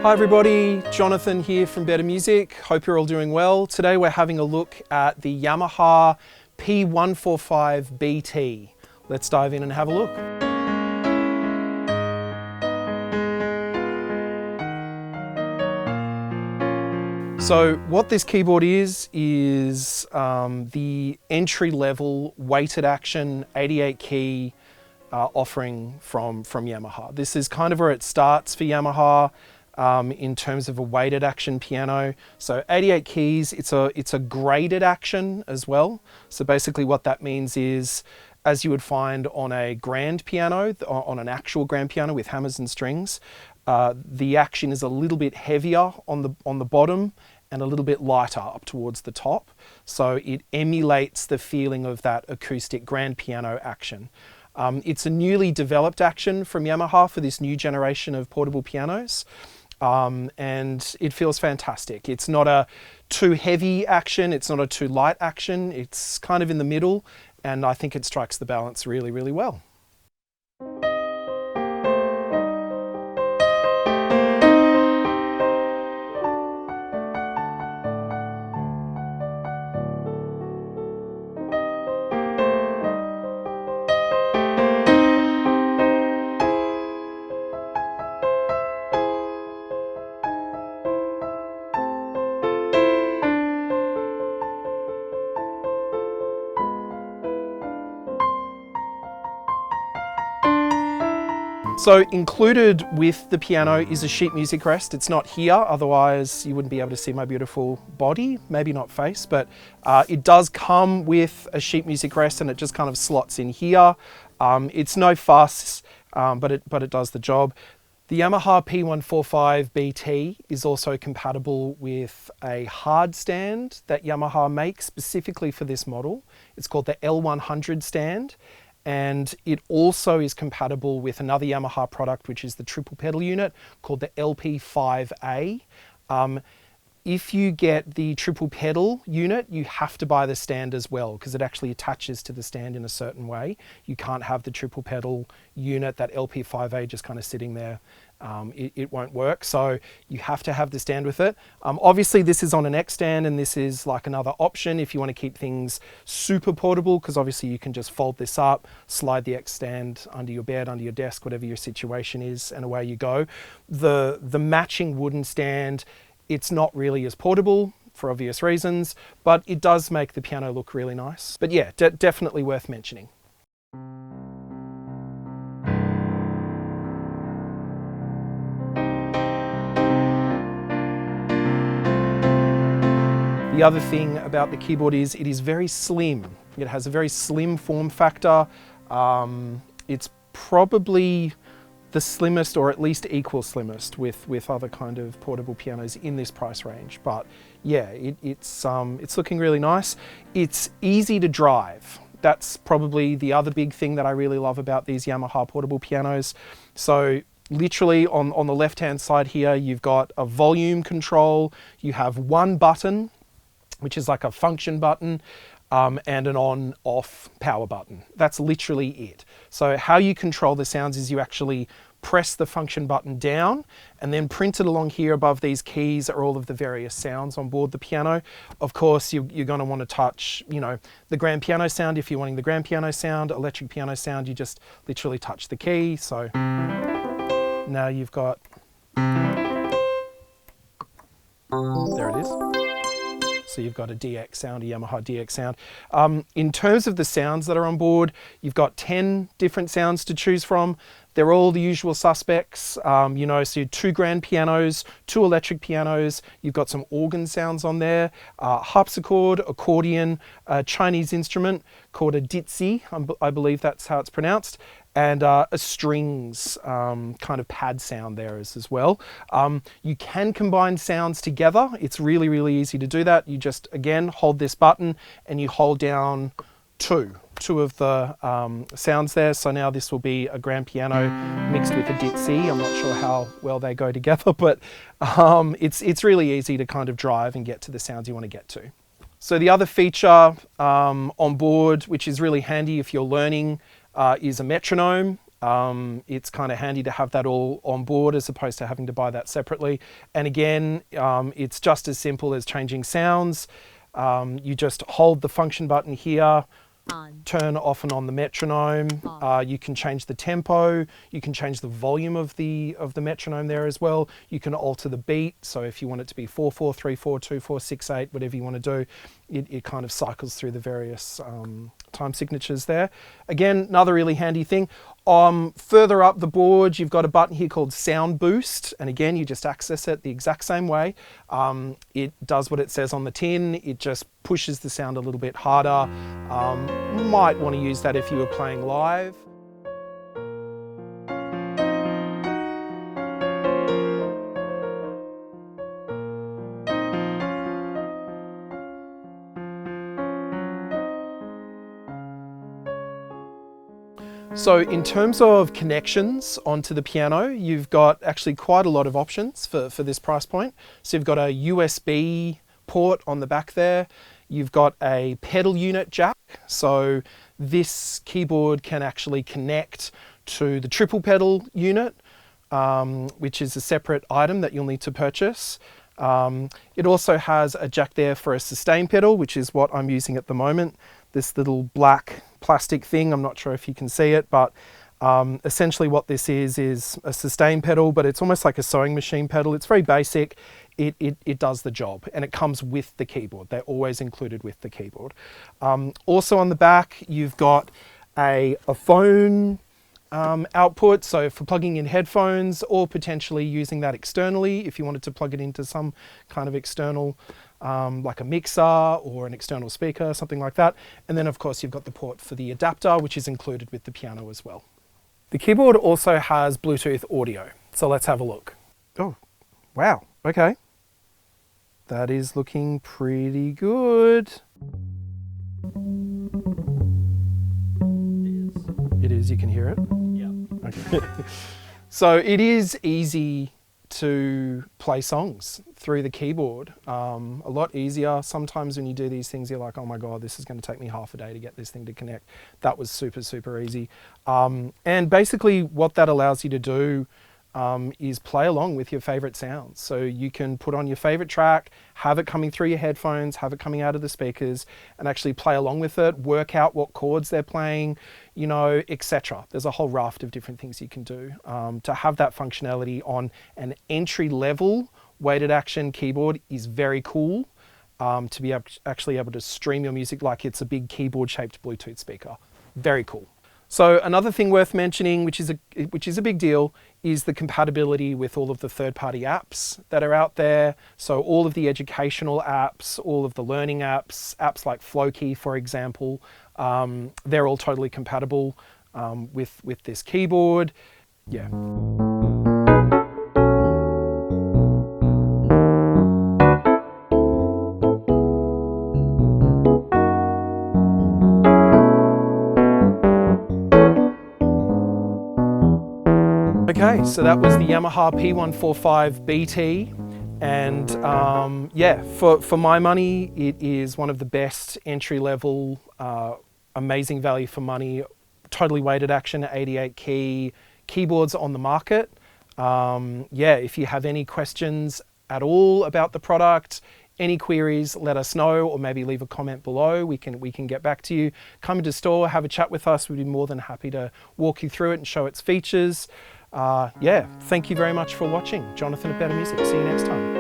Hi everybody, Jonathan here from Better Music. Hope you're all doing well. Today we're having a look at the Yamaha P-145BT. Let's dive in and have a look. So what this keyboard is the entry-level weighted action 88 key offering from Yamaha. This is kind of where it starts for Yamaha. In terms of a weighted action piano. So 88 keys, it's a graded action as well. So basically what that means is, as you would find on a grand piano, on an actual grand piano with hammers and strings, the action is a little bit heavier on the bottom and a little bit lighter up towards the top. So it emulates the feeling of that acoustic grand piano action. It's a newly developed action from Yamaha for this new generation of portable pianos. And it feels fantastic. It's not a too heavy action, it's not a too light action, it's kind of in the middle, and I think it strikes the balance really, really well. So included with the piano is a sheet music rest. It's not here, otherwise you wouldn't be able to see my beautiful body, maybe not face, but it does come with a sheet music rest and it just kind of slots in here. It's no fuss, but it does the job. The Yamaha P-145BT is also compatible with a hard stand that Yamaha makes specifically for this model. It's called the L100 stand. And it also is compatible with another Yamaha product, which is the triple pedal unit called the LP5A. If you get the triple pedal unit, you have to buy the stand as well because it actually attaches to the stand in a certain way. You can't have the triple pedal unit, that LP5A, just kind of sitting there. It won't work, so you have to have the stand with it. Obviously this is on an X stand and this is like another option if you want to keep things super portable, because obviously you can just fold this up, slide the X stand under your bed, under your desk, whatever your situation is, and away you go. The matching wooden stand, it's not really as portable for obvious reasons, but it does make the piano look really nice. But yeah, definitely worth mentioning. The other thing about the keyboard is it is very slim. It has a very slim form factor. It's probably the slimmest, or at least equal slimmest with other kind of portable pianos in this price range. But yeah, it's looking really nice. It's easy to drive. That's probably the other big thing that I really love about these Yamaha portable pianos. So literally on the left-hand side here, you've got a volume control. You have one button, which is like a function button, and an on-off power button. That's literally it. So how you control the sounds is you actually press the function button down, and then printed along here above these keys are all of the various sounds on board the piano. Of course, you're going to want to touch, the grand piano sound. If you're wanting the grand piano sound, electric piano sound, you just literally touch the key. So now you've got, there it is. So you've got a DX sound, a Yamaha DX sound. In terms of the sounds that are on board, you've got 10 different sounds to choose from. They're all the usual suspects, so 2 grand pianos, 2 electric pianos, you've got some organ sounds on there, harpsichord, accordion, a Chinese instrument called a ditzy, I believe that's how it's pronounced, and a strings kind of pad sound there as well. You can combine sounds together. It's really, really easy to do that. You just, again, hold this button and you hold down two of the sounds there. So now this will be a grand piano mixed with a ditzy. I'm not sure how well they go together, but it's really easy to kind of drive and get to the sounds you want to get to. So the other feature on board, which is really handy if you're learning, is a metronome. It's kind of handy to have that all on board as opposed to having to buy that separately. And again, it's just as simple as changing sounds. You just hold the function button here, turn off and on the metronome. You can change the tempo. You can change the volume of the metronome there as well. You can alter the beat. So if you want it to be 4/4, 3/4, 2/4, 6/8, whatever you want to do, it kind of cycles through the various time signatures there. Again, another really handy thing. Further up the board, you've got a button here called Sound Boost. And again, you just access it the exact same way. It does what it says on the tin. It just pushes the sound a little bit harder. Might want to use that if you were playing live. So in terms of connections onto the piano, you've got actually quite a lot of options for this price point. So you've got a USB port on the back there. You've got a pedal unit jack. So this keyboard can actually connect to the triple pedal unit, which is a separate item that you'll need to purchase. It also has a jack there for a sustain pedal, which is what I'm using at the moment. This little black plastic thing, I'm not sure if you can see it, but essentially what this is a sustain pedal, but it's almost like a sewing machine pedal. It's very basic. It does the job, and it comes with the keyboard. They're always included with the keyboard. Also on the back, you've got a phone output, so for plugging in headphones or potentially using that externally if you wanted to plug it into some kind of external like a mixer or an external speaker, something like that. And then of course you've got the port for the adapter, which is included with the piano as well. The keyboard also has Bluetooth audio, so let's have a look. Oh, wow, okay. That is looking pretty good. It is, you can hear it? Yeah. Okay. So it is easy to play songs through the keyboard. A lot easier. Sometimes when you do these things, you're like, oh my God, this is going to take me half a day to get this thing to connect. That was super, super easy. And basically what that allows you to do is play along with your favorite sounds. So you can put on your favorite track, have it coming through your headphones, have it coming out of the speakers, and actually play along with it, work out what chords they're playing, you know, etc. There's a whole raft of different things you can do. To have that functionality on an entry-level weighted action keyboard is very cool. To be actually able to stream your music like it's a big keyboard-shaped Bluetooth speaker. Very cool. So another thing worth mentioning, which is a big deal, is the compatibility with all of the third-party apps that are out there. So all of the educational apps, all of the learning apps, apps like Flowkey, for example, they're all totally compatible with this keyboard. Yeah. Okay, so that was the Yamaha P-145BT, and yeah, for my money, it is one of the best entry-level, amazing value for money, totally weighted action, 88 key keyboards on the market. Yeah, if you have any questions at all about the product, any queries, let us know, or maybe leave a comment below. We can get back to you. Come into store, have a chat with us. We'd be more than happy to walk you through it and show its features. Yeah, thank you very much for watching. Jonathan at Better Music. See you next time.